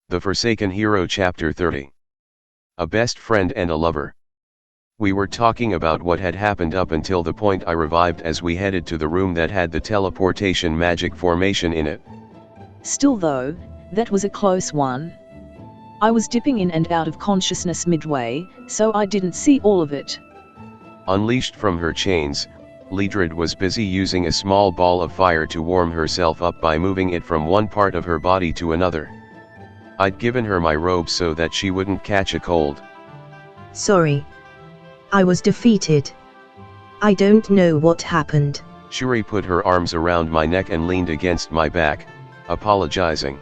The Forsaken Hero Chapter 30. A best friend and a lover. We were talking about what had happened up until the point I revived as we headed to the room that had the teleportation magic formation in it. Still though, that was a close one. I was dipping in and out of consciousness midway, so I didn't see all of it. Unleashed from her chains, Ledred was busy using a small ball of fire to warm herself up by moving it from one part of her body to another. I'd given her my robe so that she wouldn't catch a cold. Sorry. I was defeated. I don't know what happened. Shuri put her arms around my neck and leaned against my back, apologizing.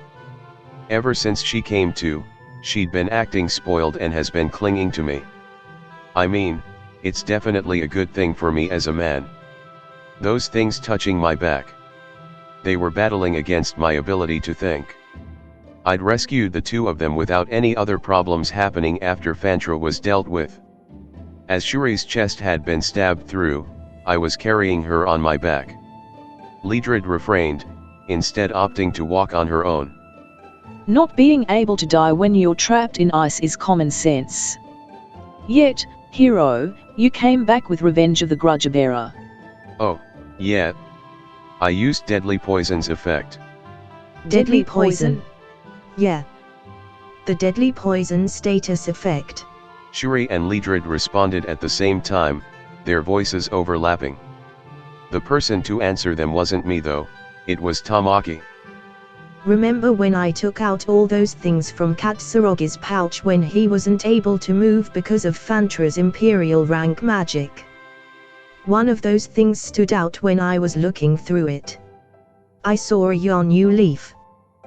Ever since she came to, she'd been acting spoiled and has been clinging to me. I mean, it's definitely a good thing for me as a man. Those things touching my back. They were battling against my ability to think. I'd rescued the two of them without any other problems happening after Fantra was dealt with. As Shuri's chest had been stabbed through, I was carrying her on my back. Ledred refrained, instead opting to walk on her own. Not being able to die when you're trapped in ice is common sense. Yet, hero, you came back with Revenge of the Grudge Bearer. Oh, yeah. I used Deadly Poison's effect. Deadly poison? Yeah. The deadly poison status effect. Shuri and Ledred responded at the same time, their voices overlapping. The person to answer them wasn't me though, it was Tamaki. Remember when I took out all those things from Katsurogi's pouch when he wasn't able to move because of Fantra's Imperial rank magic? One of those things stood out when I was looking through it. I saw a Yonu leaf.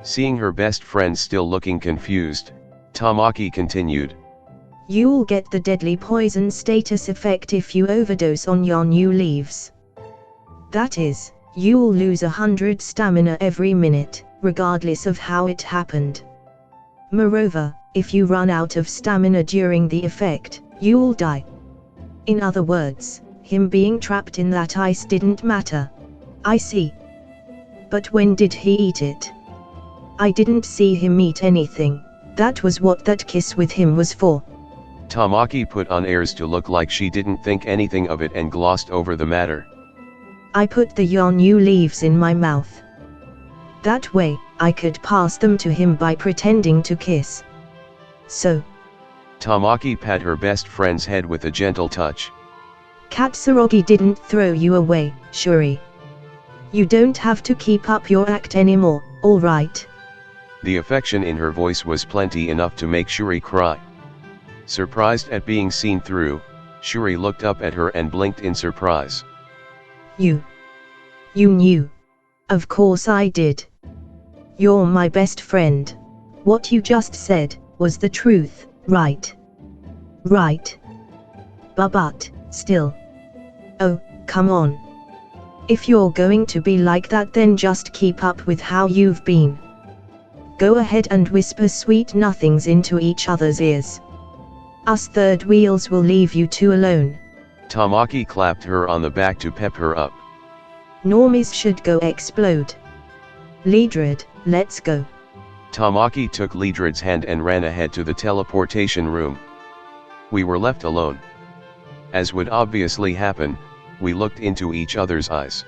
Seeing her best friend still looking confused, Tamaki continued. You'll get the deadly poison status effect if you overdose on Yonu leaves. That is, you'll lose 100 stamina every minute, regardless of how it happened. Moreover, if you run out of stamina during the effect, you'll die. In other words, him being trapped in that ice didn't matter. I see. But when did he eat it? I didn't see him eat anything. That was what that kiss with him was for. Tamaki put on airs to look like she didn't think anything of it and glossed over the matter. I put the Yonu leaves in my mouth. That way, I could pass them to him by pretending to kiss. So. Tamaki pat her best friend's head with a gentle touch. Katsurogi didn't throw you away, Shuri. You don't have to keep up your act anymore, alright? The affection in her voice was plenty enough to make Shuri cry. Surprised at being seen through, Shuri looked up at her and blinked in surprise. You knew. Of course I did. You're my best friend. What you just said was the truth, right? Right. But still. Oh, come on. If you're going to be like that, then just keep up with how you've been. Go ahead and whisper sweet nothings into each other's ears. Us third wheels will leave you two alone. Tamaki clapped her on the back to pep her up. Normies should go explode. Ledred, let's go. Tamaki took Ledred's hand and ran ahead to the teleportation room. We were left alone. As would obviously happen, we looked into each other's eyes.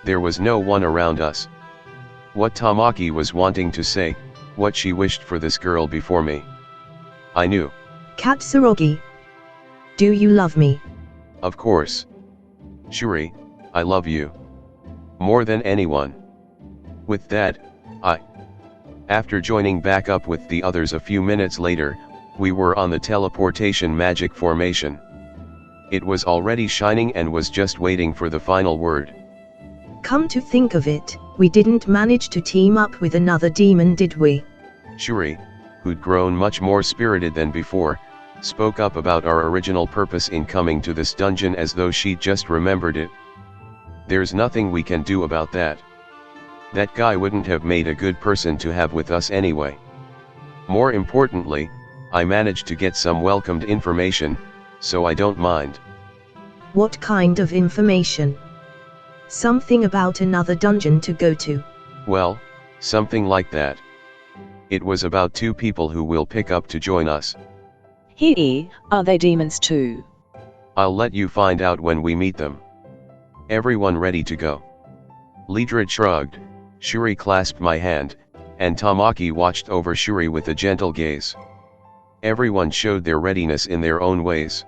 There was no one around us. What Tamaki was wanting to say, what she wished for this girl before me. I knew. Katsurogi. Do you love me? Of course. Shuri, I love you. More than anyone. With that, After joining back up with the others a few minutes later, we were on the teleportation magic formation. It was already shining and was just waiting for the final word. Come to think of it, we didn't manage to team up with another demon, did we? Shuri, who'd grown much more spirited than before, spoke up about our original purpose in coming to this dungeon as though she'd just remembered it. There's nothing we can do about that. That guy wouldn't have made a good person to have with us anyway. More importantly, I managed to get some welcomed information, so I don't mind. What kind of information? Something about another dungeon to go to. Well, something like that. It was about 2 people who will pick up to join us. Hee, are they demons too? I'll let you find out when we meet them. Everyone ready to go? Leadred shrugged, Shuri clasped my hand, and Tamaki watched over Shuri with a gentle gaze. Everyone showed their readiness in their own ways.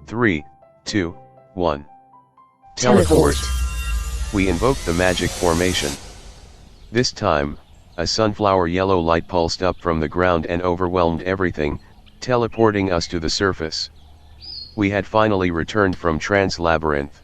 3, 2, 1. Teleport! We invoked the magic formation. This time, a sunflower yellow light pulsed up from the ground and overwhelmed everything, teleporting us to the surface. We had finally returned from Trance Labyrinth.